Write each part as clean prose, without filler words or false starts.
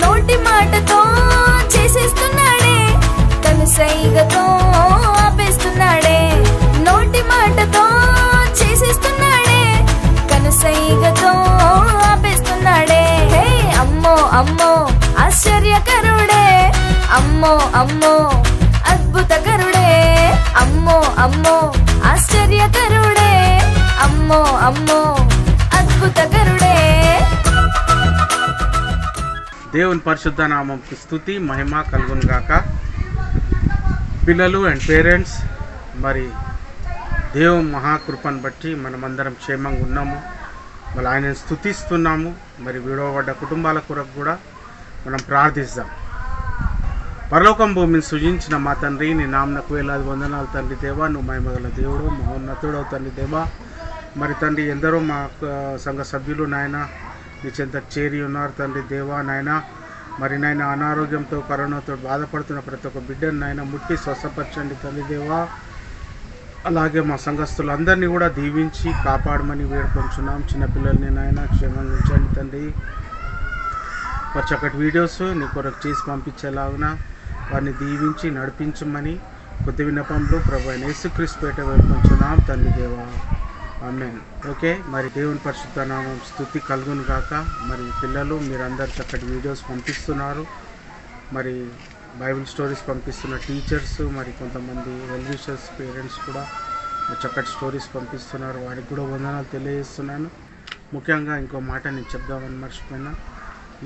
నోటి మాటతో చేసేస్తున్నాడే, తను సైగతో ఆపేస్తున్నాడే. నోటి మాటతో చేసేస్తున్నాడే, తను సైగతో ఆపేస్తున్నాడే. హే అమ్మో అమ్మో ఆశ్చర్యకరుడే, అమ్మో అమ్మో అద్భుతకరుడే. అమ్మో అమ్మో ఆశ్చర్యకరుడే, అమ్మో అమ్మో అద్భుతకరుడే. దేవుని పరిశుద్ధ నామంకి స్తుతి మహిమ కలుగును గాక. పిల్లలు అండ్ పేరెంట్స్, మరి దేవుని మహాకృపను బట్టి మనమందరం క్షేమంగా ఉన్నాము. మరి ఆయనను స్తుతిస్తున్నాము. మరి విడవబడ్డ కుటుంబాల కొరకు కూడా మనం ప్రార్థిస్తాం. పరలోకం భూమిని సృజించిన మా తండ్రి, నీ నామనకు వేలాది వందనాలు తండ్రి దేవా. నువ్వు మహిమగల దేవుడు, మహోన్నతుడవు తండ్రి దేవా. మరి తండ్రి ఎందరో మా సంఘ సభ్యులు నాయన నీ చెంత చేరి ఉన్నారు తండ్రి దేవా. నాయన మరి నాయన అనారోగ్యంతో కరోనాతో బాధపడుతున్న ప్రతి ఒక్క బిడ్డను నాయన ముట్టి స్వస్థపరచండి తండ్రి దేవా. అలాగే మా సంఘస్థులందరినీ కూడా దీవించి కాపాడమని వేడుకొంచున్నాం. చిన్నపిల్లల్ని నాయన క్షేమంగా ఉంచండి తండ్రి. మరి చక్కటి వీడియోస్ నీ కొరకు చేసి పంపించేలాగున వారిని దీవించి నడిపించమని కొద్ది విన్నపంలో ప్రభు అయిన యేసుక్రీస్తు పేట వేడుకొంచున్నాం తండ్రి దేవా. ఆమేన్. ఓకే, మరి దేవుని పరిశుద్ధ నామం స్తుతి కలుగును గాక. మరి పిల్లలు మీరందరూ చక్కటి వీడియోస్ పంపిస్తున్నారు. మరి బైబిల్ స్టోరీస్ పంపిస్తున్న టీచర్స్, మరి కొంతమంది వెల్ విషర్స్ పేరెంట్స్ కూడా చక్కటి స్టోరీస్ పంపిస్తున్నారు. వారికి కూడా వందనాలు తెలియజేస్తున్నాను. ముఖ్యంగా ఇంకో మాట నేను చెప్దామని మర్చిపోయినా,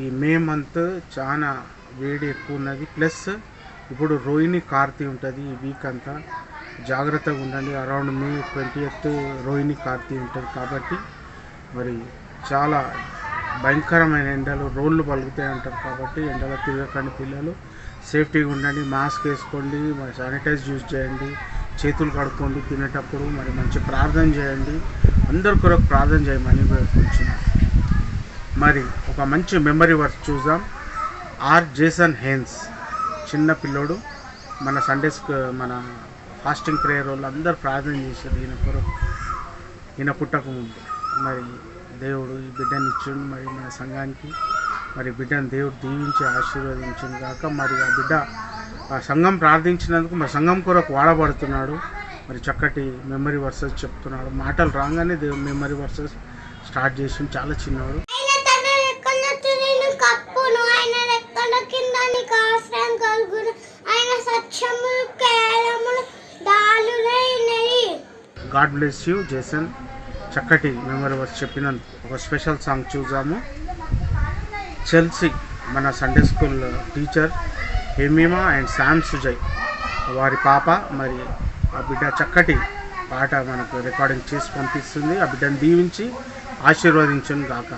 ఈ మే మంత్ చాలా వేడి ఎక్కువ ఉన్నది. ప్లస్ ఇప్పుడు రోహిణి కార్తీ ఉంటుంది. ఈ వీక్ అంతా జాగ్రత్తగా ఉండండి. అరౌండ్ మే 20th రోహిణి కార్తీ ఉంటుంది. కాబట్టి మరి చాలా భయంకరమైన ఎండలు, రోళ్ళు పలుకుతాయి అంటారు. కాబట్టి ఎండలో తిరగకండి పిల్లలు. సేఫ్టీగా ఉండండి. మాస్క్ వేసుకోండి, మరి శానిటైజ్ యూజ్ చేయండి, చేతులు కడుక్కోండి తినేటప్పుడు. మరి మంచి ప్రార్థన చేయండి. అందరి కొరకు ప్రార్థన చేయమని వేడుకుంటున్నాను. మరి ఒక మంచి మెమరీ వర్స్ చూద్దాం. ఆర్ జేసన్ హెన్స్, చిన్న పిల్లోడు. మన సండేస్ మన ఫాస్టింగ్ ప్రేయర్ వాళ్ళు అందరూ ప్రార్థన చేశారు ఈయన కొరకు. ఈయన పుట్టక ముందు మరి దేవుడు ఈ బిడ్డని ఇచ్చిండు మరి మన సంఘానికి. మరి బిడ్డను దేవుడు దీవించి ఆశీర్వదించింది కాక. మరి ఆ బిడ్డ ఆ సంఘం ప్రార్థించినందుకు మరి సంఘం కొరకు వాడబడుతున్నాడు. మరి చక్కటి మెమరీ వర్సెస్ చెప్తున్నాడు. మాటలు రాగానే దేవుడు మెమరీ వర్సెస్ స్టార్ట్ చేసి చాలా చిన్నవాడు. God bless you Jason. చక్కటి మెమరీ వర్స్ చెప్పినందుకు ఒక స్పెషల్ సాంగ్ చూద్దాము. చెల్సీ మన Sunday school teacher Hemima and Sam Sujay వారి పాప. మరి ఆ బిడ్డ చక్కటి పాట మనకు రికార్డింగ్ చేసి పంపిస్తుంది. ఆ బిడ్డను దీవించి ఆశీర్వదించను గాక.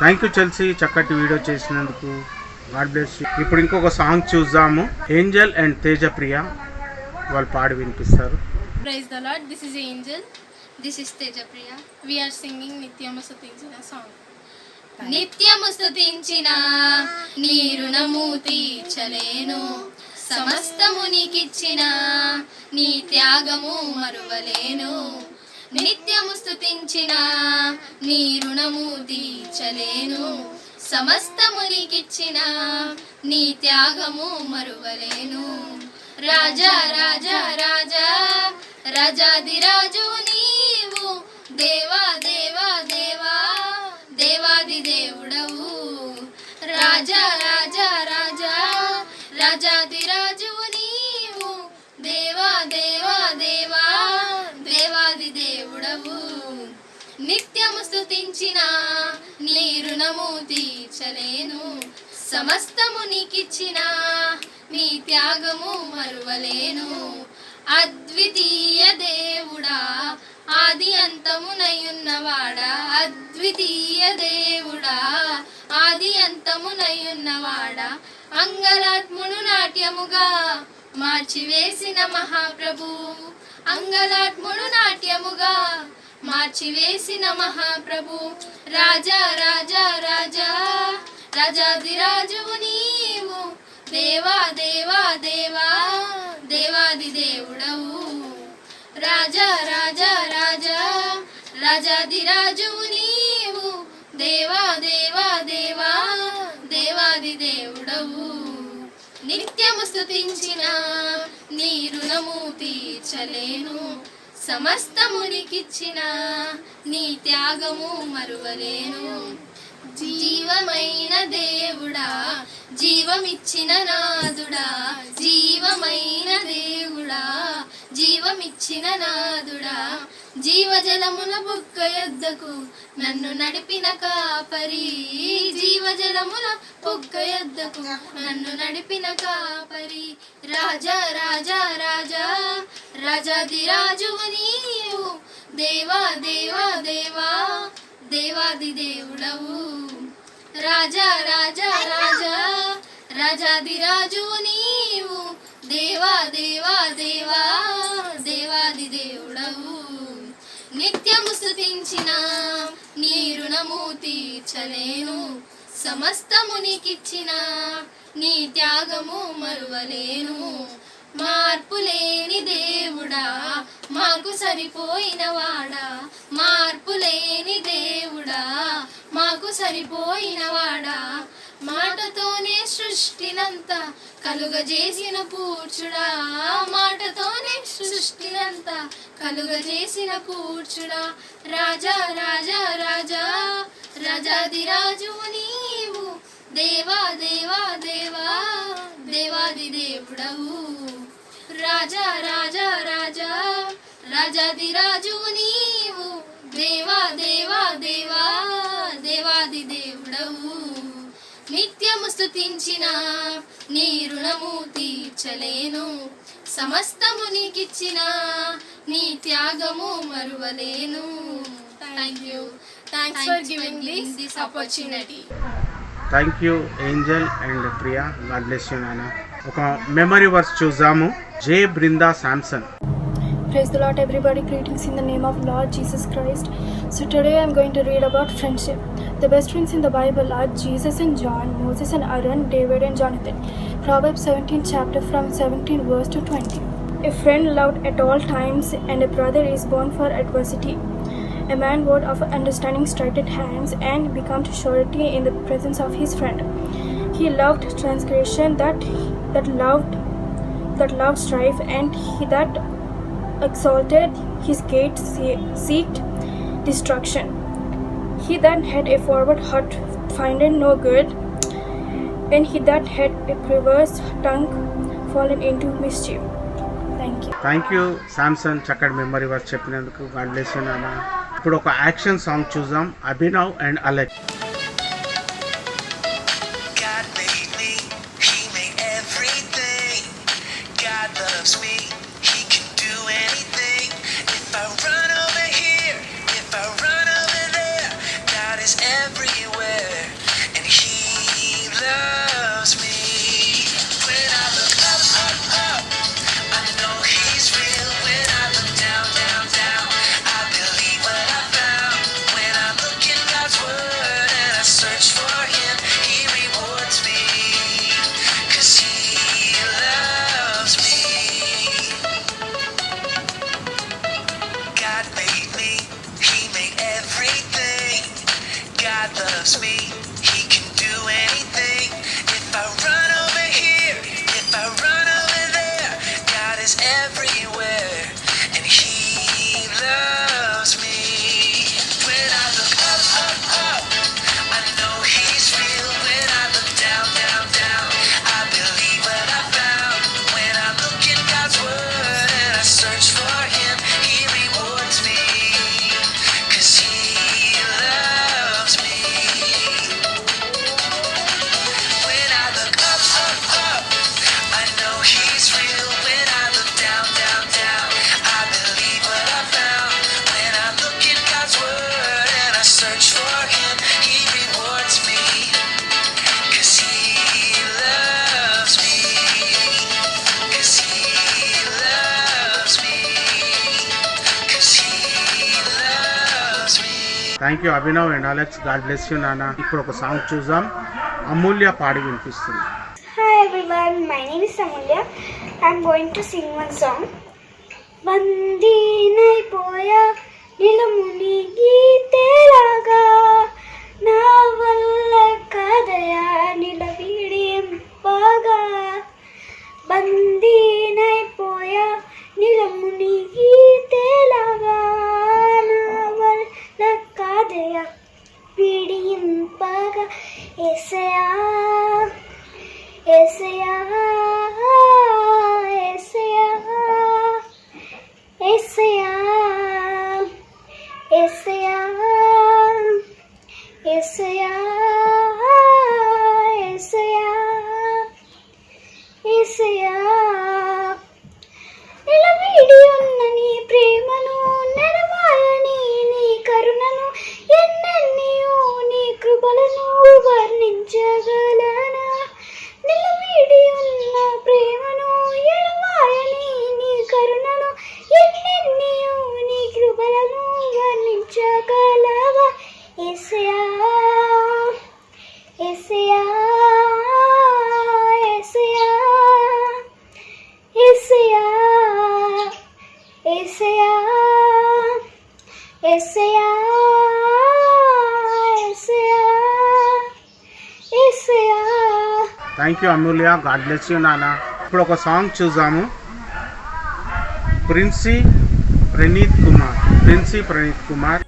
థ్యాంక్ యూ చెల్సీ, చక్కటి వీడియో చేసినందుకు. God bless you. ఇప్పుడు ఇంకొక సాంగ్ చూద్దాము. ఏంజల్ అండ్ తేజప్రియ వాళ్ళు పాడి వినిపిస్తారు. Praise the lord. This is angel, this is Tejapriya. We are singing నిత్యము స్తుతించిన సాంగ్. నిత్యము స్తుతించిన నీ రుణము తీర్చలేను, సమస్తము నీకిచ్చిన నీ త్యాగము మరువలేను. నిత్యము స్తుతించిన నీ రుణము తీర్చలేను, సమస్తమునికిచ్చిన నీ త్యాగము మరువలేను. రాజా రాజా రాజా రాజాదిరాజు నీవు, దేవా దేవా దేవా దేవాది దేవుడవు. రాజా రాజా రాజా రాజాదిరాజు నీవు, దేవా దేవా దేవా దేవాది దేవుడవు. నిత్యము స్తుతించిన నీ రుణము తీర్చలేను. సమస్తము నీకిచ్చిన నీ త్యాగము మరువలేను. అద్వితీయ దేవుడా, ఆది అంతమునయున్నవాడా, అద్వితీయ దేవుడా, ఆది అంతమునయున్నవాడా, అంగలాత్మును నాట్యముగా మార్చివేసిన మహాప్రభు, అంగలాత్ముడు నాట్యముగా మార్చివేసిన మహాప్రభు. రాజా రాజా రాజా రాజాదిరాజువు నీవు, దేవా దేవా దేవా దేవాది దేవుడవు. రాజా రాజా రాజా రాజాదిరాజువు నీవు, దేవా దేవా దేవా దేవాది దేవుడవు. నిత్యము స్తుతించిన నీ రుణము తీర్చలేను. సమస్తమునికిచ్చిన నీ త్యాగము మరువలేను. జీవమైన దేవుడా, జీవమిచ్చిన నాదుడా, జీవమైన దేవుడా, జీవమిచ్చిన నాదుడా, జీవజలముల బుక్క యొద్దకు నన్ను నడిపిన కాపరి, జీవజలముల బుక్క యొద్దకు నన్ను నడిపిన కాపరి. రాజా రాజా రాజా రాజాదిరాజువు నీవు, దేవా దేవా దేవా దేవాది దేవుడవు. రాజా రాజా రాజా రాజాదిరాజువు నీవు, దేవా దేవా దేవా దేవాది దేవుడవు. నిత్యము స్తుతించిన నీ రుణము తీర్చలేను. సమస్తము నీకిచ్చిన నీ త్యాగము మరువలేను. మార్పులేని దేవుడా, మాకు సరిపోయిన వాడా, మార్పులేని దేవుడా, మాకు సరిపోయిన వాడా, మాటతోనే సృష్టినంత కలుగజేసిన పూర్చుడా, మాటతోనే సృష్టినంత కలుగజేసిన పూర్చుడా. రాజా రాజా రాజా రాజాదిరాజువు నీవు, దేవా దేవా దేవా దేవాది దేవుడవు. రాజా రాజా రాజా రాజాదిరాజువు నీవు, దేవా దేవా దేవా దేవాది దేవుడవు. నిత్యము స్తుతించిన నీ రుణము తీర్చలేను. సమస్తము నీకిచ్చిన నీ త్యాగము మరువలేను. Thank you. Thanks for giving this opportunity. Thank you Angel and Priya. God bless you నాన్న. ఒక మెమరీ వర్స్ చూద్దాము. Jay Brinda Samson. Praise the Lord, everybody. Greetings in the name of Lord Jesus Christ. So today I'm going to read about friendship. The best friends in the Bible are Jesus and John, Moses and Aaron, David and Jonathan. Proverbs 17 chapter from 17 verse to 20. A friend loved at all times, and a brother is born for adversity. A man word of understanding straightened hands and became surety in the presence of his friend. He loved transgression, that loved strife, and he that exalted his gate seeked destruction. He that had a forward heart findeth no good, and he that had a perverse tongue fallen into mischief. Thank you. Thank you Samson. చక్కటి memory verse చెప్పినందుకు. God bless you నాన్న. ఇప్పుడు ఒక action song చూద్దాం. Abhinav and Alex. God made me, He made everything. God loves me, He can do anything. If I run over here, if I run over there, God is everywhere, and He loves me. When I look up, up, up, I know He's real. When I look down, down, down, I believe what I found. When I look in God's Word, everywhere, and He loves me. When I look up, up, up, I know He's real. When I look down, down, down, I believe what I found. When I look in God's Word and I search for Him, He rewards me, 'cause He loves me. When I look up, up, up, I know He's real. When I look down, down, down, I believe what I found. When I look in God's Word and I search for Him, He rewards me, 'cause He loves me, 'cause He loves me, 'cause He loves me. Thank you Abhinav and Alex. God bless you నాన్న. ఇప్పుడు ఒక song చూద్దాం. అమూల్య పాడి వినిపిస్తుంది. Hi everyone, my name is Amulya. I'm going to sing one song. బందీనైపోయా నిలముని గీతేలాగా నా వల్ల కదయా నిలవిడింపగా. బందీనైపోయా నిలముని గీతేలాగా నా వల్ల కదయా విడింపగా. యేసయ్యా యేసయ్యా యేసయ్యా యేసయ్యా యేసయ్యా యేసయ్యా యేసయ్యా యేసయ్యా. నిలబడి ఉన్న నీ ప్రేమను నెరవాలని నీ కరుణను ఎన్నెన్నో నీ కృపలను వర్ణించగలనా. నిలబడి ఉన్న ప్రేమను ఎడవాయని నీ కరుణను ఎన్నెన్నో నీ కృపలను వర్ణించగలవా. యేసయ్యా యేసయ్యా యేసయ్యా యేసయ్యా యేసయ్యా యేసయ్యా యేసయ్యా యేసయ్యా. Thank you Amulya. God bless you నాన్న. ఇప్పుడు ఒక సాంగ్ చూద్దాము. ప్రిన్సీ ప్రణీత్ కుమార్.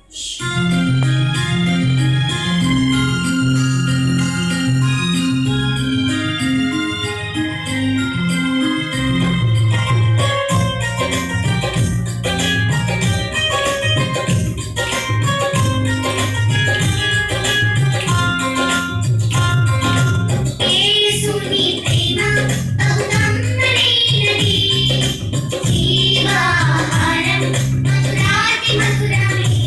యేసుని ప్రేమ బహుకమ్మనైనది, జీవాహారం మధురాతి మధురమే.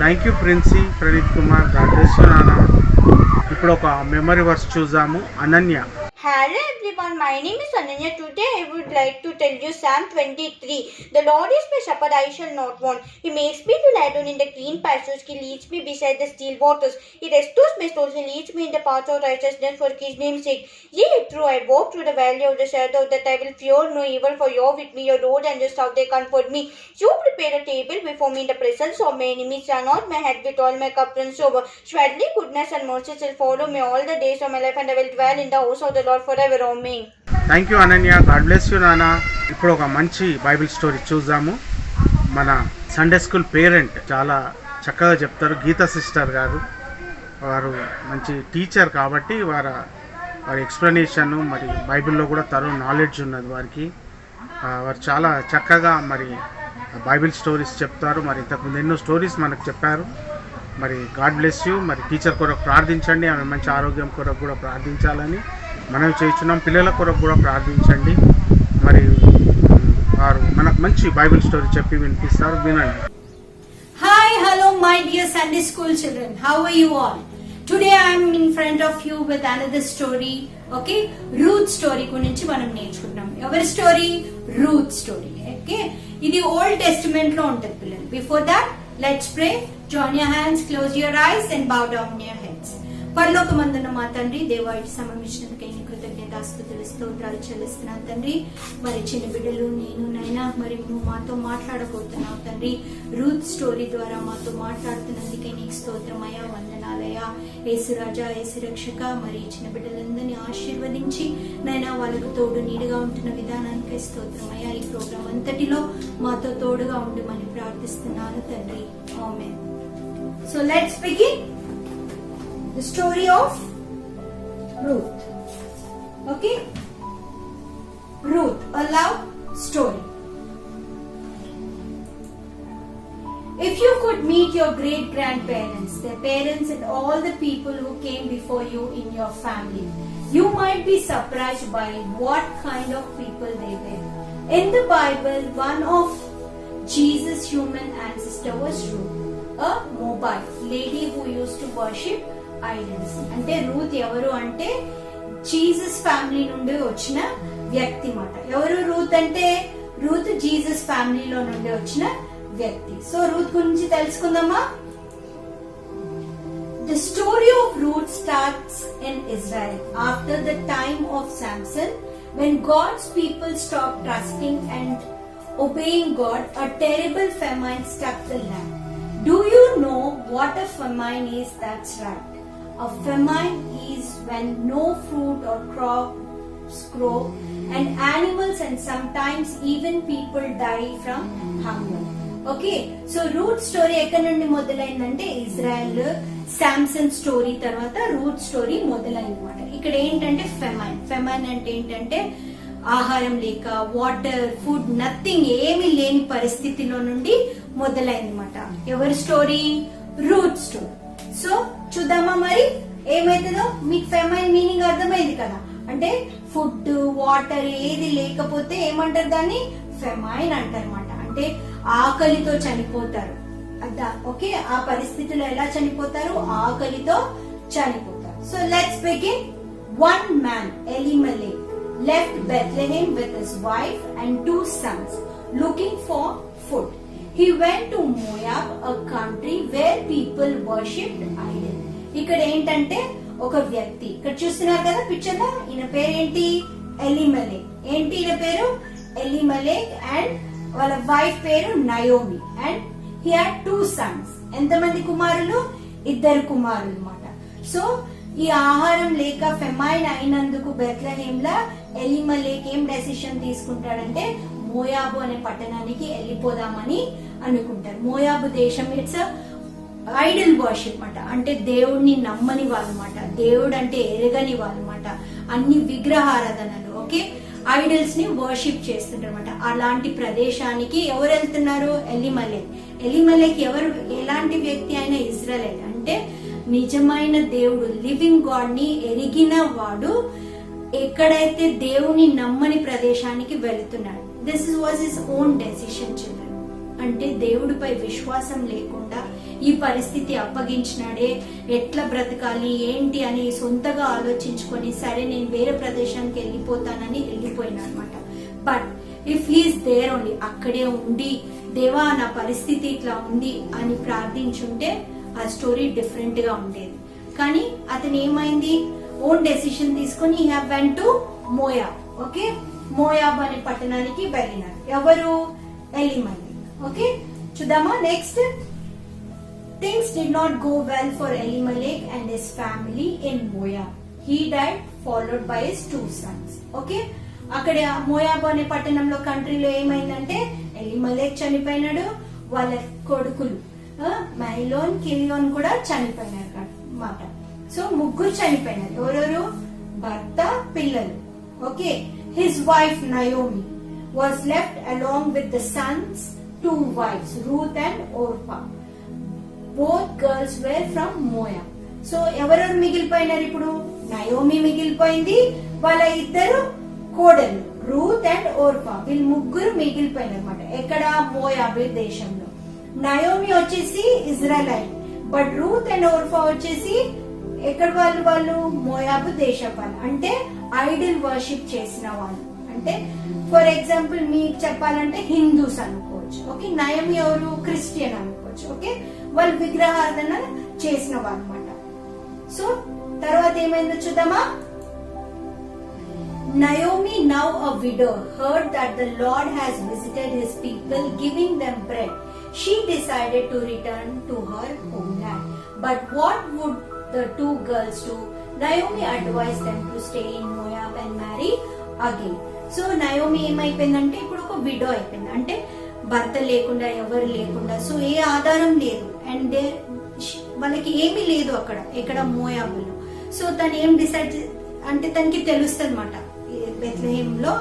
Thank you Princy Praneeth Kumar. God bless you నాన్న. ఇప్పుడు ఒక మెమరీ వర్స్ చూద్దాము. Ananya. Hello everyone, my name is Ananya. Today I would like to tell you Psalm 23. The Lord is my shepherd, I shall not want. He makes me to lie down in the green pastures. He leads me beside the still waters. He restores my soul. He leads me in the path of righteousness for His name's sake. Yea, true, I walk through the valley of the shadow of death. I will fear no evil, for you are with me. Your rod and your staff, they comfort me. You prepare a table before me in the presence of my enemies. Anoint my head with oil, my cup runs over. Surely goodness and mercy shall follow me all the days of my life, and I will dwell in the house of the Lord forever. Amen. Thank you Ananya. God bless you నాన్న. ఇప్పుడు ఒక మంచి Bible story చూద్దాము. మన Sunday school parent చాలా చక్కగా చెప్తారు, Gita sister గారు. వారు మంచి టీచర్ కాబట్టి వారి ఎక్స్ప్లెనేషన్ మరి బైబిల్లో కూడా తరో నాలెడ్జ్ ఉన్నది వారికి. వారు చాలా చక్కగా మరి బైబిల్ స్టోరీస్ చెప్తారు. మరి ఇంతకుముందు ఎన్నో స్టోరీస్ మనకు చెప్పారు. మరి గాడ్ బ్లెస్ యూ. మరి టీచర్ కొరకు ప్రార్థించండి, ఆమె మంచి ఆరోగ్యం కొరకు కూడా ప్రార్థించాలని మనం చేస్తున్నాం. పిల్లల కొరకు కూడా ప్రార్థించండి. మరి వారు మనకు మంచి బైబిల్ స్టోరీ చెప్పి వినిపిస్తారు, వినండి. Hi, hello my dear Sunday school children. How are you all? Today I am in front of you with another story. Okay, Ruth story గురించి మనం నేర్చుకుంటాం. ఎవరి స్టోరీ? Ruth story. ఓకే, ఇది ఓల్డ్ టెస్టిమెంట్ లో ఉంటుంది పిల్లలు. Before that let's pray. Join your hands, close your eyes and bow down your heads. పరలోకమందున్న మా తండ్రి, దేవాటి సమమిచ్చినందుకై కృతజ్ఞతాస్తుతులు స్తోత్రాలు చెల్లిస్తున్నాను తండ్రి. మరి చిన్న బిడ్డలు నేను నైనా మరి నువ్వు మాతో మాట్లాడబోతున్నావు తండ్రి. రూత్ స్టోరీ ద్వారా మాతో మాట్లాడుతున్నందుకే నీకు స్తోత్రమయ్యా, వందనాలయ్యా. యేసురాజా, యేసు రక్షక, మరి చిన్న బిడ్డలందరినీ ఆశీర్వదించి నైనా వాళ్ళకు తోడు నీడుగా ఉంటున్న విధానానికై స్తోత్రమయ్యా. ఈ ప్రోగ్రాం అంతటిలో మాతో తోడుగా ఉండమని ప్రార్థిస్తున్నాను తండ్రి. Amen. So let's begin the story of Ruth. Okay, Ruth, a love story. If you could meet your great grandparents, their parents and all the people who came before you in your family, you might be surprised by what kind of people they were. In the Bible, one of Jesus' human ancestor was Ruth, a Moabite lady who used to worship idols. అంటే Ruth ఎవరు అంటే Jesus family నుండి వచ్చిన వ్యక్తి మాట. ఎవరు Ruth అంటే? Ruth Jesus ఫ్యామిలీలో నుండి వచ్చిన వ్యక్తి. సో రూత్ గురించి తెలుసుకుందామా? The story of Ruth starts in Israel after the time of Samson, when God's people stopped trusting and obeying God. A terrible famine struck the land. Do you know what a famine is? That's right. A famine is when no fruit or crops grow and animals and sometimes even people die from hunger. Okay, so Ruth story ఎక్కడి నుండి మొదలైందంటే Israel Samson story తర్వాత Ruth story మొదలైందన్నమాట. ఇక్కడ ఏంటంటే famine అంటే ఏంటంటే ఆహారం లేక, water, food, nothing, ఏమీ లేని పరిస్థితిలో నుండి మొదలైందన్నమాట. ఎవరి స్టోరీ? Ruth story. సో చూద్దామా మరి ఏమైతుందో. మీకు ఫెమైన్ మీనింగ్ అర్థమైంది కదా, అంటే ఫుడ్, వాటర్ ఏది లేకపోతే ఏమంటారు దాన్ని? ఫెమైన్ అంటారన్నమాట. అంటే ఆకలితో చనిపోతారు. ఓకే, ఆ పరిస్థితిలో ఎలా చనిపోతారు? ఆకలితో చనిపోతారు. So let's begin. One man, Elimelech, left Bethlehem with his wife and 2 sons, looking for food. He went to Moab, a country where people worshipped idols. ఇక్కడ ఏంటంటే ఒక వ్యక్తి, ఇక్కడ చూస్తున్నారు కదా పిక్చర్ లో, ఈయన పేరేంటి? ఎలిమెలెక్. ఏంటి ఈయన పేరు? ఎలిమెలెక్. అండ్ వాళ్ళ వైఫ్ పేరు Naomi. And he had 2 sons. ఎంతమంది కుమారులు? 2 కుమారులు అన్నమాట. సో ఈ ఆహారం లేక ఫెమైన్ అయినందుకు బెత్లెహేమ్ లా ఎలిమెలెక్ ఏం డెసిషన్ తీసుకుంటాడంటే మోయాబు అనే పట్టణానికి వెళ్ళిపోదామని అనుకుంటారు. మోయాబు దేశం ఇట్స్ ఐడల్ వర్షిప్ మాట. అంటే దేవుడిని నమ్మని వాళ్ళమాట, దేవుడు అంటే ఎరగని వాళ్ళమాట, అన్ని విగ్రహారాధనలు, ఓకే, ఐడల్స్ ని వర్షిప్ చేస్తుంటారు అనమాట. అలాంటి ప్రదేశానికి ఎవరు వెళ్తున్నారు? ఎలిమెలెక్. ఎలిమెలెక్ ఎవరు? ఎలాంటి వ్యక్తి? ఆయన ఇజ్రాయెల్, అంటే నిజమైన దేవుడు, లివింగ్ గాడ్ ని ఎరిగిన వాడు ఎక్కడైతే దేవుని నమ్మని ప్రదేశానికి వెళుతున్నాడు. This was his own decision children. అంటే దేవుడిపై విశ్వాసం లేకుండా ఈ పరిస్థితి అప్పగించినాడే, ఎట్లా బ్రతకాలి ఏంటి అని సొంతగా ఆలోచించుకొని సరే నేను వేరే ప్రదేశానికి వెళ్ళిపోతానని వెళ్ళిపోయినా అనమాట. But if he's there only, అక్కడే ఉండి దేవా నా పరిస్థితి ఇట్లా ఉంది అని ప్రార్థించుంటే ఆ స్టోరీ డిఫరెంట్ గా ఉండేది. కానీ అతను ఏమైంది, ఓన్ డెసిషన్ తీసుకొని he have went to Moab. Okay, Moab అనే పట్టణానికి వెళ్ళినారు. ఎవరు? ఎలిమలెక్. ఓకే, చూద్దామా next. Things did not go well for Elimelech and his family in Moab. He died followed by his 2 sons. Okay, అక్కడ Moab అనే పట్టణంలో కంట్రీలో ఏమైందంటే ఎలిమలెక్ చనిపోయినాడు, వాళ్ళ కొడుకులు మైలోన్ కిలియోన్ కూడా చనిపోయినారు అన్నమాట. సో 3 చనిపోయినారు. ఎవరెవరు? భర్త, పిల్లలు. Okay, his wife Naomi was left along with the Sons 2 wives, Ruth and Orpah. Both girls were from Moab. So ఎవరెవరు మిగిలిపోయినారు ఇప్పుడు? నయోమి మిగిలిపోయింది, వాళ్ళ 2 కోడలు రూత్ అండ్ ఓర్పా, వీళ్ళు 3 మిగిలిపోయినారు అనమాట. ఎక్కడ? మోయాబ్ దేశంలో. నయోమి వచ్చేసి Israelite, but Ruth and Orpah వచ్చేసి ఎక్కడ వాళ్ళు? మోయాబ్ దేశం వాళ్ళు, అంటే ఐడల్ వర్షిప్ చేసిన వాళ్ళు. అంటే ఫర్ ఎగ్జాంపుల్ మీకు చెప్పాలంటే హిందూస్ అనుకోవచ్చు. ఓకే, నయోమి ఎవరు? క్రిస్టియన్ అనుకోవచ్చు. ఓకే, వాళ్ళు విగ్రహారాధన చేసిన వాళ్ళు అనమాట. సో తర్వాత ఏమైందో చూద్దామా. Naomi, now a widow, heard that the Lord has visited his people, giving them bread. She decided to return to her homeland. But what would the 2 girls do? Naomi advised them to stay in Moab and marry again. So Naomi ఏమైపోయిందంటే ఇప్పుడు ఒక widow అయిపోయింది, అంటే భర్త లేకుండా, ఎవరు లేకుండా, so ఏ ఆధారం లేదు, అండ్ వాళ్ళకి ఏమీ లేదు అక్కడ ఎక్కడ మోయాబులో. సో తను ఏం డిసైడ్ అంటే తనకి తెలుస్తుంది అనమాట బెత్లెహేంలో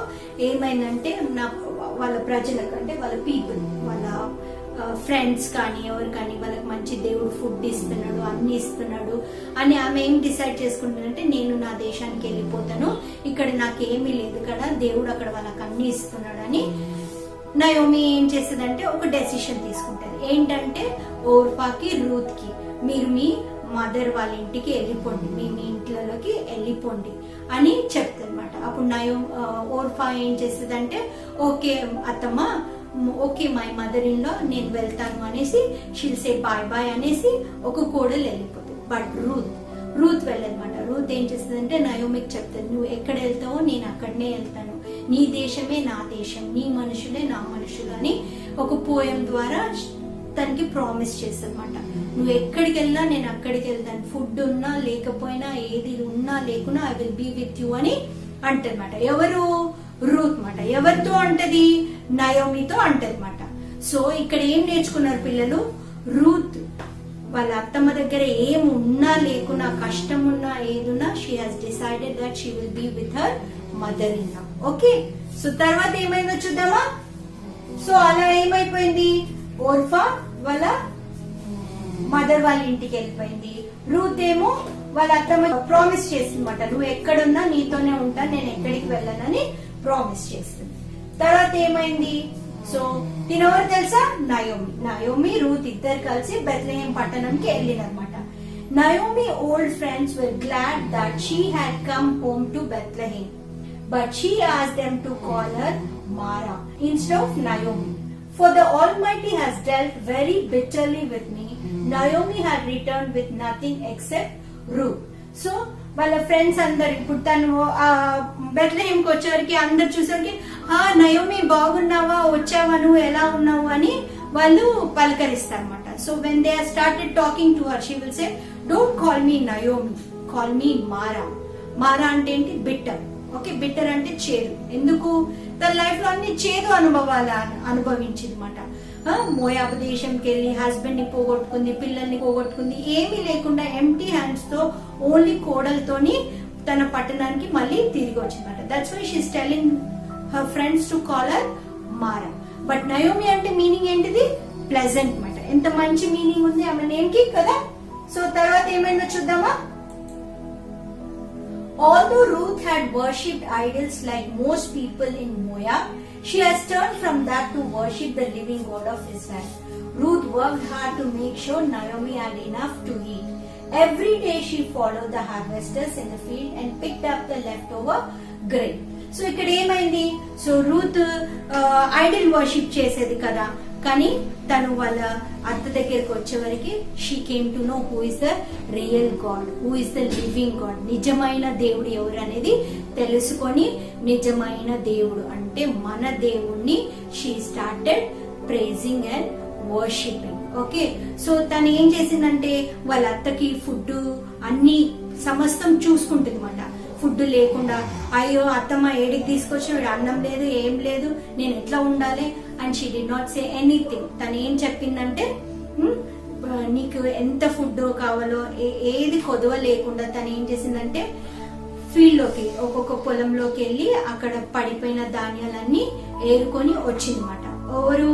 ఏమైందంటే వాళ్ళ ప్రజలకు, అంటే వాళ్ళ పీపుల్, వాళ్ళ ఫ్రెండ్స్ కానీ ఎవరు కానీ వాళ్ళకి మంచి దేవుడు ఫుడ్ ఇస్తున్నాడు, అన్ని ఇస్తున్నాడు అని ఆమె ఏం డిసైడ్ చేసుకుంటుందంటే నేను నా దేశానికి వెళ్ళిపోతాను, ఇక్కడ నాకేమీ లేదు కదా, దేవుడు అక్కడ వాళ్ళకి అన్ని ఇస్తున్నాడు అని నయోమి ఏం చేస్తుందంటే ఒక డెసిషన్ తీసుకుంటది. ఏంటంటే ఓర్పాకి, రూత్ కి మీరు మీ మదర్ వాళ్ళ ఇంటికి వెళ్ళిపోండి, మీ ఇంట్లోకి వెళ్ళిపోండి అని చెప్తుంది అనమాట. అప్పుడు ఓర్ఫా ఏం చేస్తుందంటే ఓకే అత్తమ్మ, ఓకే మై మదర్ ఇన్ లో నేను వెళ్తాను అనేసి షీల్ సే బాయ్ బాయ్ అనేసి ఒక కోడలు వెళ్ళిపోతుంది. But Ruth వెళ్ళదన్నమాట. రూత్ ఏం చేస్తుందంటే నయోమికి చెప్తుంది, నువ్వు ఎక్కడ వెళ్తావో నేను అక్కడనే వెళ్తాను, నీ దేశమే నా దేశం, నీ మనుషులే నా మనుషులు అని ఒక పోయం ద్వారా తనకి ప్రామిస్ చేస్తానమాట. నువ్వు ఎక్కడికి వెళ్ళినా నేను అక్కడికి వెళ్తాను, ఫుడ్ ఉన్నా లేకపోయినా, ఏది ఉన్నా లేకున్నా I will be with you అని అంటనమాట. ఎవరు? రూత్ మాట. ఎవరితో అంటది? నయోమితో అంటదన్నమాట. సో ఇక్కడ ఏం నేర్చుకున్నారు పిల్లలు? రూత్ వాళ్ళ అత్తమ్మ దగ్గర ఏం ఉన్నా లేకున్నా, కష్టం ఉన్నా ఏదున్నా, she has decided that she will be with her mother in law. Okay, so తర్వాత ఏమైందో చూద్దామా. సో అలా ఏమైపోయింది, ఓర్ఫా వాళ్ళ మదర్ వాళ్ళ ఇంటికి వెళ్ళిపోయింది. రూత్ ఏమో వాళ్ళ అత్తమ్మ ప్రామిస్ చేసిందన్నమాట, నువ్వు ఎక్కడున్నా నీతోనే ఉంటా, నేను ఎక్కడికి వెళ్ళనని ప్రామిస్ చేస్తుంది. తర్వాత ఏమైంది, సో తినెవరు తెలుసా? నయోమి రూత్ ఇద్దరు కలిసి Bethlehem పట్టణంకి వెళ్ళినమాట. Naomi old friends were glad that she had come home to Bethlehem, but she asked them to call her Mara instead of Naomi. For the Almighty has dealt very bitterly with me. Naomi had returned with nothing except Ruth. So వాళ్ళ friends అందరు ఇప్పుడు తను బెత్లెహేంకి వచ్చేసరికి అందరు చూసరికి Naomi బాగున్నావా, వచ్చావా, నువ్వు ఎలా ఉన్నావు అని వాళ్ళు పలకరిస్తారన్నమాట. So when they are started talking to her she will say don't call me Naomi, call me Mara. Mara అంటే ఏంటి? బిట్టర్. ఓకే, బిట్టర్ అంటే చేదు. ఎందుకు? తన లైఫ్ లో అన్ని చేదు అనుభవాలు అనుభవించింది అనమాట. మోయాబు దేశంకి వెళ్ళి హస్బెండ్ ని పోగొట్టుకుంది, పిల్లల్ని పోగొట్టుకుంది, ఏమీ లేకుండా ఎంటీ హ్యాండ్స్ తో ఓన్లీ కోడలతోని తన పట్టణానికి మళ్ళీ తిరిగి వచ్చిందన్నమాట. That's why she's telling her friends to call her Mara. But Naomi అంటే మీనింగ్ ఏంటిది? ప్లెజెంట్ మాట. ఎంత మంచి మీనింగ్ ఉంది ఆమె నేమ్ కి కదా. సో తర్వాత ఏమైందో చూద్దామా. Although Ruth had worshipped idols like most people in Moab, She has turned from that to worship the living God of Israel. Ruth worked hard to make sure Naomi had enough to eat. Every day she followed the harvesters in the field and picked up the leftover grain. So ఇక్కడ ఏమైంది, so Ruth Idol worship చేసేది కదా, కానీ తను వాళ్ళ అత్త దగ్గరికి వచ్చేవరకు she came to know who is the real God, who is the living God. నిజమైన దేవుడు ఎవరు అనేది తెలుసుకొని, నిజమైన దేవుడు అంటే మన దేవుణ్ణి she started praising and worshipping. Okay, so తను ఏం చేసిందంటే వాళ్ళ అత్తకి ఫుడ్ అన్ని సమస్తం చూసుకుంటుంది అన్నమాట. ఫుడ్ లేకుండా అయ్యో అత్తమ్మ ఏడికి తీసుకొచ్చిన అన్నం లేదు ఏం లేదు నేను ఎట్లా ఉండాలి and she did not say anything. తను ఏం చెప్పిందంటే నీకు ఎంత ఫుడ్ కావాలో ఏది కొదవ లేకుండా తను ఏం చేసిందంటే ఫీల్డ్ లోకి ఒక్కొక్క పొలంలోకి వెళ్ళి అక్కడ పడిపోయిన ధాన్యాలన్నీ ఏరుకొని వచ్చిందన్నమాట. ఎవరు?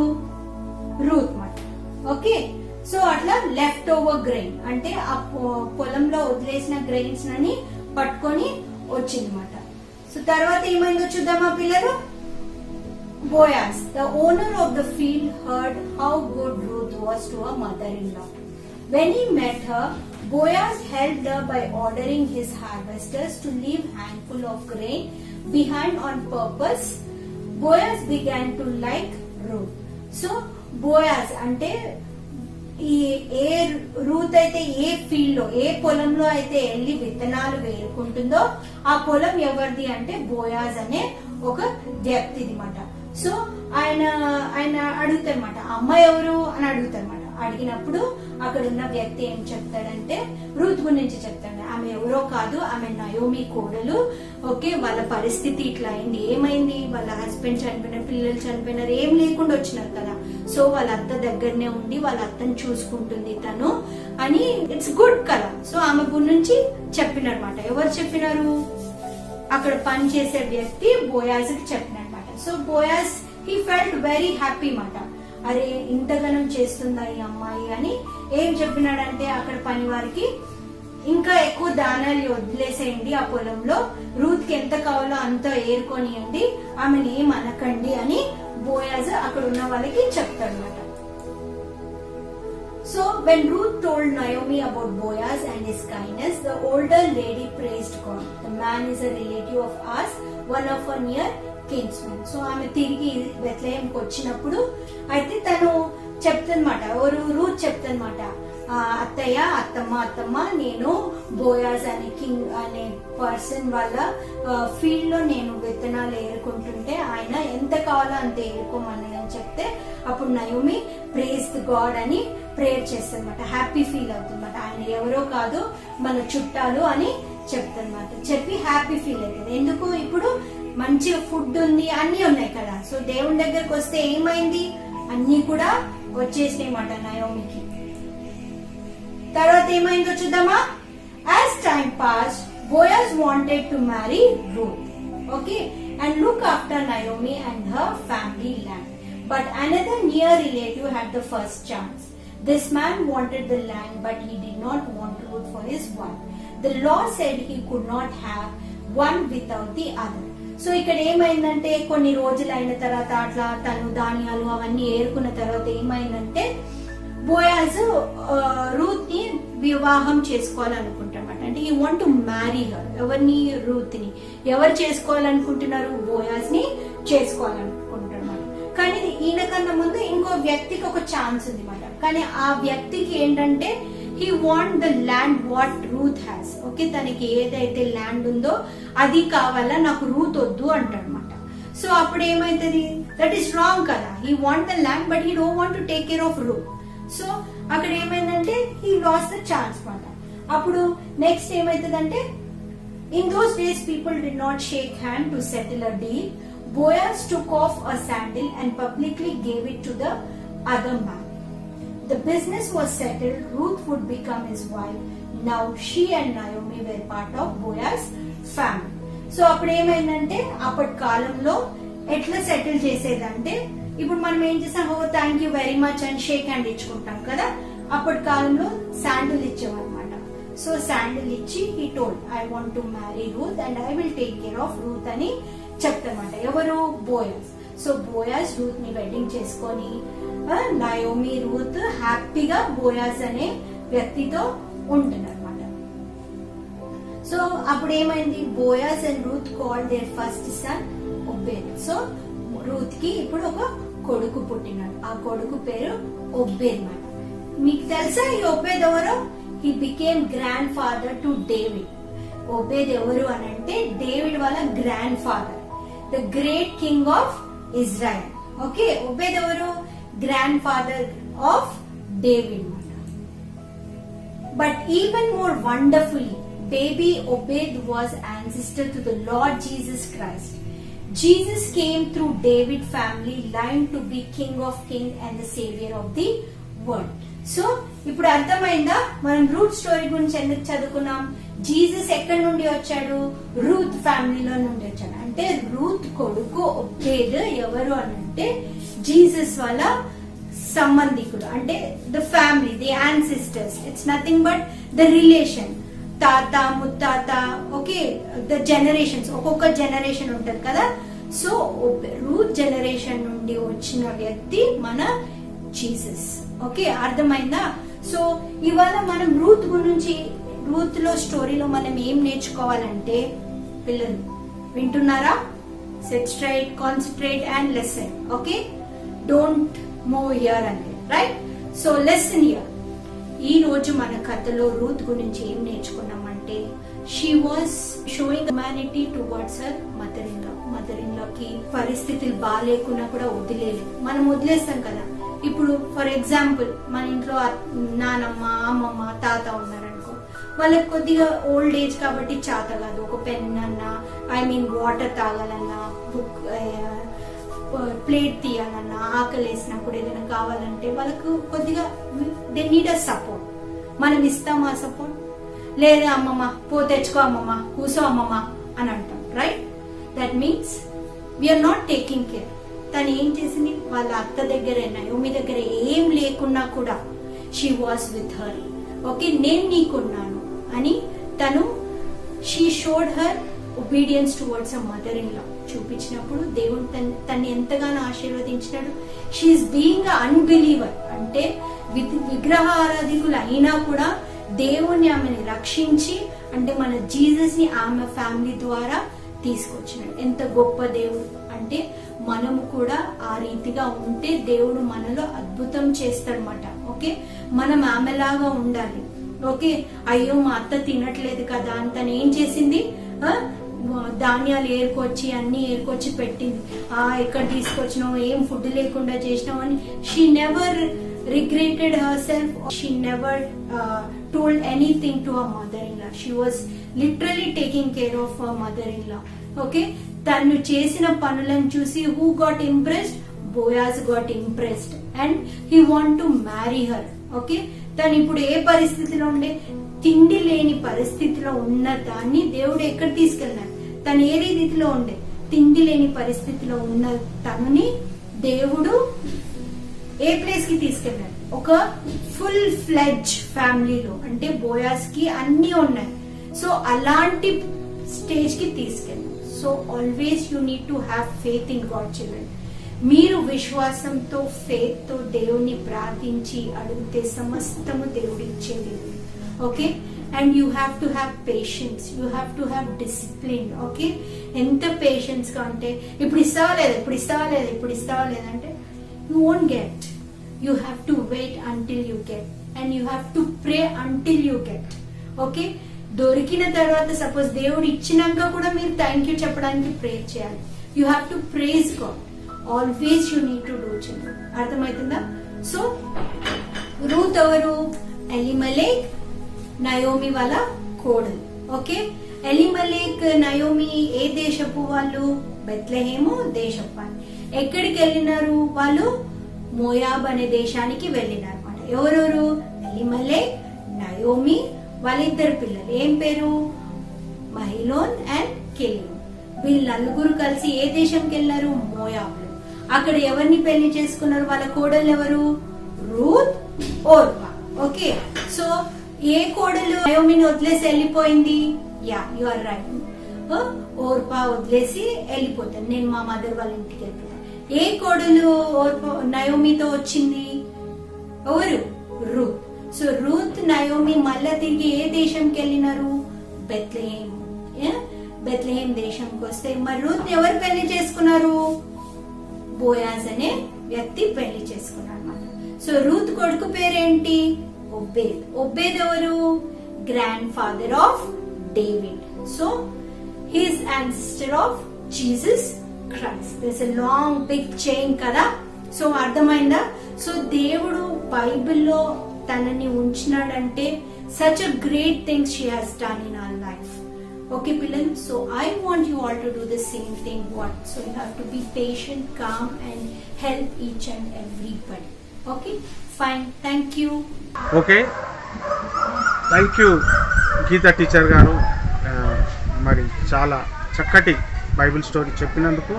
రూత్ మాట. ఓకే, సో అట్లా లెఫ్ట్ ఓవర్ గ్రెయిన్ అంటే ఆ పొలంలో వదిలేసిన గ్రెయిన్స్ అని పట్టుకొని వచ్చిందన్నమాట. సో తర్వాత ఏమైందో చూద్దామా పిల్లలు. Boaz, the owner of the field, heard how good Ruth was to her mother-in-law. When he met her, Boaz helped her by ordering his harvesters to leave handful of grain behind on purpose. Boaz began to like Ruth. So Boaz అంటే ఏ Ruth అయితే ఏ field లో ఏ పొలంలో అయితే వెళ్ళి విత్తనాలు వేరుకుంటుందో ఆ పొలం ఎవరిది అంటే బోయాజ్ అనే ఒక వ్యక్తిది మాట. సో ఆయన అడుగుతారన్నమాట అమ్మ ఎవరు అని అడుగుతారన్నమాట. అడిగినప్పుడు అక్కడ ఉన్న వ్యక్తి ఏం చెప్తాడంటే రూత్ గురించి చెప్తాడు. ఆమె ఎవరో కాదు, ఆమె నయోమి కోడలు. ఓకే, వాళ్ళ పరిస్థితి ఇట్లా అయింది. ఏమైంది, వాళ్ళ హస్బెండ్ చనిపోయినారు, పిల్లలు చనిపోయినారు, ఏం లేకుండా వచ్చినారు కదా. సో వాళ్ళ అత్త దగ్గరనే ఉండి వాళ్ళ అత్తని చూసుకుంటుంది తను అని. ఇట్స్ గుడ్ కదా. సో ఆమె గురించి చెప్పినమాట. ఎవరు చెప్పినారు? అక్కడ పని చేసే వ్యక్తి బోయాజ్ కి చెప్పినమాట. So Boaz he felt very happy మాట. అరే ఇంతగానం చేస్తుందా ఈ అమ్మాయి అని. ఏం చెప్పినాడంటే అక్కడ పని వారికి ఇంకా ఎక్కువ దానాలు వదిలేసేయండి ఆ పొలంలో, రూత్ కి ఎంత కావాలో అంత ఏరుకొనియండి, ఆమెను ఏం అనకండి అని బోయాజ్ అక్కడ ఉన్న వాళ్ళకి చెప్తాడనమాట. So when Ruth told Naomi about Boaz and his kindness, the older lady praised God. The man is a relative of ours, one of our near kinsmen. So ఆమె తిరిగి బెత్లెహేంకి వచ్చినప్పుడు అయితే తను చెప్తుందన్నమాట. ఎవరు? రూత్ చెప్తుందన్నమాట. అత్తయ్య అత్తమ్మ నేను బోయాజ్ అనే కింగ్ అనే పర్సన్ వాళ్ళ ఫీల్డ్ లో నేను విత్తనాలు ఏరుకుంటుంటే ఆయన ఎంత కావాలో అంత ఏరుకోమని అని చెప్తే అప్పుడు నయోమి ప్రేజ్ గాడ్ అని ప్రేయర్ చేస్తుందన్నమాట. హ్యాపీ ఫీల్ అవుతుందన్నమాట. ఆయన ఎవరో కాదు మన చుట్టాలు అని చెప్తుందన్నమాట. చెప్పి హ్యాపీ ఫీల్ అవుతుంది. ఎందుకు? ఇప్పుడు మంచిగా ఫుడ్ ఉంది, అన్ని ఉన్నాయి కదా. సో దేవుని దగ్గరకు వస్తే ఏమైంది, అన్ని కూడా వచ్చేసినాయి మాట నయోమికి. తర్వాత ఏమైందో చూద్దామా. As time passed, Boaz wanted to marry Ruth, okay, and look after Naomi and her family land. But another near relative had the first chance. This man wanted the land, but he did not want Ruth for his wife. The law said he could not have one without the other. So ఇక్కడ ఏమైందంటే కొన్ని రోజులు అయిన తర్వాత అట్లా తను ధాన్యాలు అవన్నీ ఏరుకున్న తర్వాత ఏమైందంటే బోయాజ్ రూత్ ని వివాహం చేసుకోవాలనుకుంటామట. అంటే ఈ వాంట్ టు మ్యారీ హర్. ఎవరిని? రూత్ ని. ఎవరు చేసుకోవాలనుకుంటున్నారు? బోయాజ్ ని చేసుకోవాలనుకుంటున్నారు. కానీ ఈయన కన్నా ముందు ఇంకో వ్యక్తికి ఒక ఛాన్స్ ఉంది మాట. కానీ ఆ వ్యక్తికి ఏంటంటే he want the land what Ruth has. Okay, తనకి ఏదైతే ల్యాండ్ ఉందో అది కావాలా, నాకు రూత్ వద్దు అంటాడనమాట. సో అప్పుడు ఏమైతుంది? దట్ ఈస్ రాంగ్ కదా. he want the land but he don't want to take care of Ruth. So అక్కడ ఏమైందంటే he lost the chance మాట. అప్పుడు నెక్స్ట్ ఏమైతుందంటే in those days people did not shake hand to settle a deal. Boaz took off a sandal and publicly gave it to the other man. The business was settled. Ruth would become his wife. Now she and Naomi were part of Boaz's family. So అప్పుడు ఏమైందంటే అప్పటి కాలంలో ఎట్లా settle చేసేదంటే ఇప్పుడు మనం ఏం చేసాం, oh thank you very much అని షేక్ హ్యాండ్ ఇచ్చుకుంటాం కదా. అప్పటి కాలంలో శాండిల్ ఇచ్చేవారనమాట. సో శాండిల్ ఇచ్చి he told I want to marry Ruth and I will take care of Ruth అని చెప్తానమాట. ఎవరు? బోయస్. సో బోయాజ్ రూత్ ని వెడ్డింగ్ చేసుకొని నయోమి రూత్ హ్యాపీగా బోయాజ్ అనే వ్యక్తితో ఉంటున్నారు అనమాట. సో అప్పుడు ఏమైంది, Boaz and Ruth call their first son Obed. So Ruth కి ఇప్పుడు ఒక కొడుకు పుట్టినాడు. ఆ కొడుకు పేరు ఒబేద్ మాట. మీకు తెలుసా ఈ ఒబేద్ ఎవరో? He became grandfather to David. Obed ఎవరు అని అంటే డేవిడ్ వాళ్ళ grandfather, the great king of Israel. Okay, Obed ఎవరు? Grandfather of David. But even more wonderfully, baby Obed was ancestor to the Lord Jesus Christ. Jesus came through David family line to be King of Kings and the Savior of the world. So, ఇప్పుడు అర్థమైందా మనం Ruth story గురించి ఎందుకు చదువుకున్నాం? Jesus ఎక్కడి నుండి వచ్చాడు? Ruth ఫ్యామిలీలో నుండి వచ్చాడు. అంటే రూత్ కొడుకు ఒబేద్ ఎవరు అని అంటే జీసస్ వాళ్ళ సంబంధికుడు, అంటే the family, the ancestors. It's nothing but the relation, తాత ముత్తాత. ఓకే, ద జనరేషన్స్, ఒక్కొక్క జనరేషన్ ఉంటది కదా. సో రూత్ జనరేషన్ నుండి వచ్చిన వ్యక్తి మన జీసస్. ఓకే, అర్థమైందా? సో ఇవాళ మనం రూత్ గురించి, రూత్ లో స్టోరీలో మనం ఏం నేర్చుకోవాలంటే, పిల్లలు వింటున్నారా? Sit straight, concentrate and listen. Okay, don't move here అండి, రైట్? So listen here. ఈ రోజు మన కథలో రూత్ గురించి ఏం నేర్చుకున్నామంటే, she was showing humanity towards her mother in law. Mother in లాకి పరిస్థితులు బాగాలేకున్నా కూడా వదిలేదు. మనం వదిలేస్తాం కదా. ఇప్పుడు ఫర్ ఎగ్జాంపుల్ మన ఇంట్లో నానమ్మ, అమ్మమ్మ, తాత ఉన్నారనుకో, వాళ్ళకి కొద్దిగా ఓల్డ్ ఏజ్ కాబట్టి చేత కాదు. ఒక పెన్ అన్నా, వాటర్ తాగాలన్నా, బుక్ ప్లేట్ తీయాలన్నా, ఆకలి వేసినప్పుడు ఏదైనా కావాలంటే వాళ్ళకు కొద్దిగా దే నీడ్ అ సపోర్ట్. మనం ఇస్తాం ఆ సపోర్ట్? లేదా అమ్మమ్మ పో తెచ్చుకో, అమ్మమ్మ కూసో అమ్మమ్మ అని అంటాం, right? That means we are not taking care. తను ఏం చేసింది, వాళ్ళ అత్త దగ్గర, నయోమి దగ్గర ఏం లేకున్నా కూడా she was with her. Okay, నేను నీకున్నాను అని తను she showed her obedience towards a mother in లా చూపించినప్పుడు దేవుడు తన్ని ఎంతగానో ఆశీర్వదించినాడు. షీఈస్ బీయింగ్ అ అన్బిలీవర్, అంటే విగ్రహ ఆరాధికులు అయినా కూడా దేవుణ్ణి ఆమెని రక్షించి, అంటే మన జీసస్ ని ఆమె ఫ్యామిలీ ద్వారా తీసుకొచ్చినాడు. ఎంత గొప్ప దేవుడు అంటే, మనము కూడా ఆ రీతిగా ఉంటే దేవుడు మనలో అద్భుతం చేస్తాడనమాట. ఓకే, మనం ఆమెలాగా ఉండాలి. ఓకే, అయ్యో మా అత్త తినట్లేదు కదా అని తను ఏం చేసింది, ధాన్యాలు ఏరుకొచ్చి అన్ని ఏరుకొచ్చి పెట్టింది. ఎక్కడ తీసుకొచ్చినావు, ఏం ఫుడ్ లేకుండా చేసినావు అని. She never regretted herself. She never told anything to her mother-in-law. She was literally taking care of her mother-in-law. Okay, tanu chesina panuలను చూసి who got impressed? Boaz got impressed and he want to marry her. Okay, తను ఇప్పుడు ఏ పరిస్థితిలో ఉండే, తిండి లేని పరిస్థితిలో ఉన్న దాన్ని దేవుడు ఎక్కడ తీసుకెళ్ళినాడు? తను ఏ రీతిలో ఉండే, తిండి లేని పరిస్థితిలో ఉన్న తనని దేవుడు ఏ ప్లేస్ కి తీసుకెళ్ళాడు? ఒక ఫుల్ ఫ్లెడ్జ్ ఫ్యామిలీలో, అంటే బోయాస్ కి అన్ని ఉన్నాయి. సో అలాంటి స్టేజ్ కి తీసుకెళ్ళాడు. So always you need to have faith in God children. మీరు విశ్వాసంతో, ఫెయిత్ తో దేవుణ్ణి ప్రార్థించి అడిగితే సమస్తము దేవుడు ఇచ్చేది. Okay, and you have to have patience, you have to have discipline. Okay, ఎంత పేషెన్స్ గా అంటే, ఇప్పుడు ఇస్తావా లేదా, ఇప్పుడు ఇస్తావా లేదా, ఇప్పుడు ఇస్తావా లేదంటే you won't get. You have to wait until you get, and you have to pray until you get. Okay, దొరికిన తర్వాత సపోజ్ దేవుడు ఇచ్చినాక కూడా మీరు థ్యాంక్ యూ చెప్పడానికి ప్రే చేయాలి. You have to praise God. Always you need to do children. అర్థమవుతుందా? So Ruth ఎవరు? ఎలిమెలెక్, నయోమి వాళ్ళ కోడలు. ఓకే, ఎలిమెలెక్, నయోమి ఏ దేశపు వాళ్ళు? బెత్లెహేము దేశపు వాళ్ళు. ఎక్కడికి వెళ్ళినారు వాళ్ళు? మోయాబ్ అనే దేశానికి వెళ్ళినారు అన్నమాట. ఎవరెవరు? ఎలిమెలెక్, నయోమి, వాళ్ళిద్దరు పిల్లలు. ఏం పేరు? మహిలోన్ అండ్ కెలియోన్. వీళ్ళు నలుగురు కలిసి ఏ దేశంకి వెళ్ళారు? మోయాబ్లో. అక్కడ ఎవరిని పెళ్లి చేసుకున్నారు? వాళ్ళ కోడలు ఎవరు? Ruth, Orpah. ఓకే, సో ఏ కోడలు నయోమిని వదిలేసి వెళ్ళిపోయింది? Yeah, you are right. Orpah వదిలేసి వెళ్ళిపోతాను, నేను మా మదర్ వాళ్ళ ఇంటికి వెళ్ళిపోతాను. ఏ కోడలు నయోమితో వచ్చింది? ఎవరు? రూత్. సో రూత్ నయోమి మళ్ళా తిరిగి ఏ దేశంకి వెళ్ళినారు? బెత్లెహేమ్. బెత్లెహేమ్ దేశంకి వస్తే మరి రూత్ ఎవరు పెళ్లి చేసుకున్నారు? బోయాజ్ అనే వ్యక్తి పెళ్లి చేసుకున్నారు అన్నమాట. సో రూత్ కొడుకు పేరేంటి? ఒబేద్. ఒబేద్ ఎవరు? Grandfather of David. So he's ancestor of Jesus Christ. This a long big chain కదా. సో అర్థమైందా? సో దేవుడు బైబిల్లో తనని ఉంచినాడంటే such a great things she has done in our life. Okay పిల్లలు, so I want you all to do the same thing. What? So you have to be patient, calm and help each and everybody. Okay, fine, thank you. Okay, thank you Geeta teacher గారు. మరి చాలా చక్కటి Bible story చెప్పినందుకు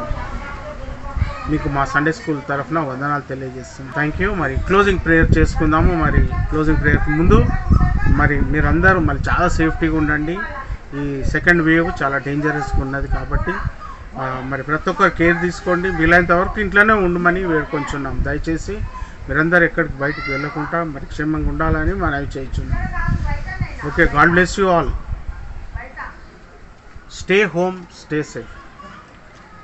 మీకు మా Sunday school తరఫున వందనాలు తెలియజేస్తున్నాం. Thank you. మరి క్లోజింగ్ ప్రేయర్ చేసుకుందాము. మరి క్లోజింగ్ ప్రేయర్కి ముందు మరి మీరందరూ మరి చాలా సేఫ్టీగా ఉండండి. ఈ సెకండ్ వేవ్ చాలా డేంజరస్గా ఉన్నది కాబట్టి మరి ప్రతి ఒక్కరు కేర్ తీసుకోండి. వీలైనంత వరకు ఇంట్లోనే ఉండమని వేడుకొంచున్నాం. దయచేసి మీరందరూ ఎక్కడికి బయటకు వెళ్ళకుండా మరి క్షేమంగా ఉండాలని మనం చేయించున్నాం. Okay, God bless you all. Stay home, stay safe.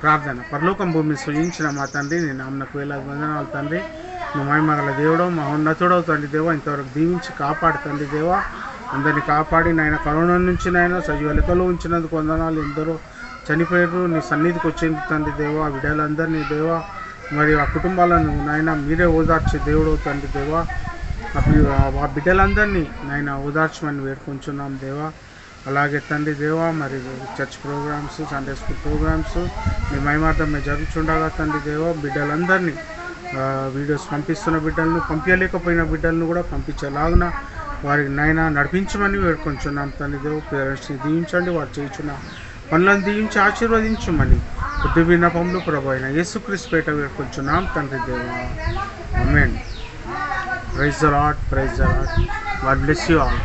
ప్రార్థన. పరలోకం భూమిని సృజించిన మా తండ్రి, నీ నామనకు వేలాది వందనాలు తండ్రి. నువ్వు మహిమగల దేవుడో మహోన్నతుడవు తండ్రి దేవా. ఇంతవరకు దీవించి కాపాడు తండ్రి దేవా. అందరినీ కాపాడి నాయన కరోనా నుంచి నాయన సజీవ లెక్కలో ఉంచినందుకు వందనాలు. ఎందరో చనిపోయారు, నీ సన్నిధికి వచ్చింది తండ్రి దేవా. ఆ బిడ్డలందరినీ దేవా, మరి ఆ కుటుంబాలను నాయన మీరే ఓదార్చే దేవుడు తండ్రి దేవా. ఆ బిడ్డలందరినీ నాయన ఓదార్చమని వేడుకుంటున్నాం దేవా. అలాగే తండ్రి దేవా, మరి church programmes, Sunday school programmes మీ మహిమార్థమే జరుగుతుండగా తండ్రి దేవా, బిడ్డలందరినీ వీడియోస్ పంపిస్తున్న బిడ్డలను, పంపించలేకపోయిన బిడ్డలను కూడా పంపించేలాగున వారికి నాయన నడిపించమని వేడుకొంచున్నాం తండ్రి దేవ. పేరెంట్స్ని దీవించండి, వారు చేయించున్న పనులను దీవించి ఆశీర్వదించమని బుద్ధి విన్నపంలో ప్రభు అయిన యేసుక్రీస్తు పేట వేడుకొంచున్నాం తండ్రి దేవ. Amen. Praise the Lord, praise the Lord. God bless you all.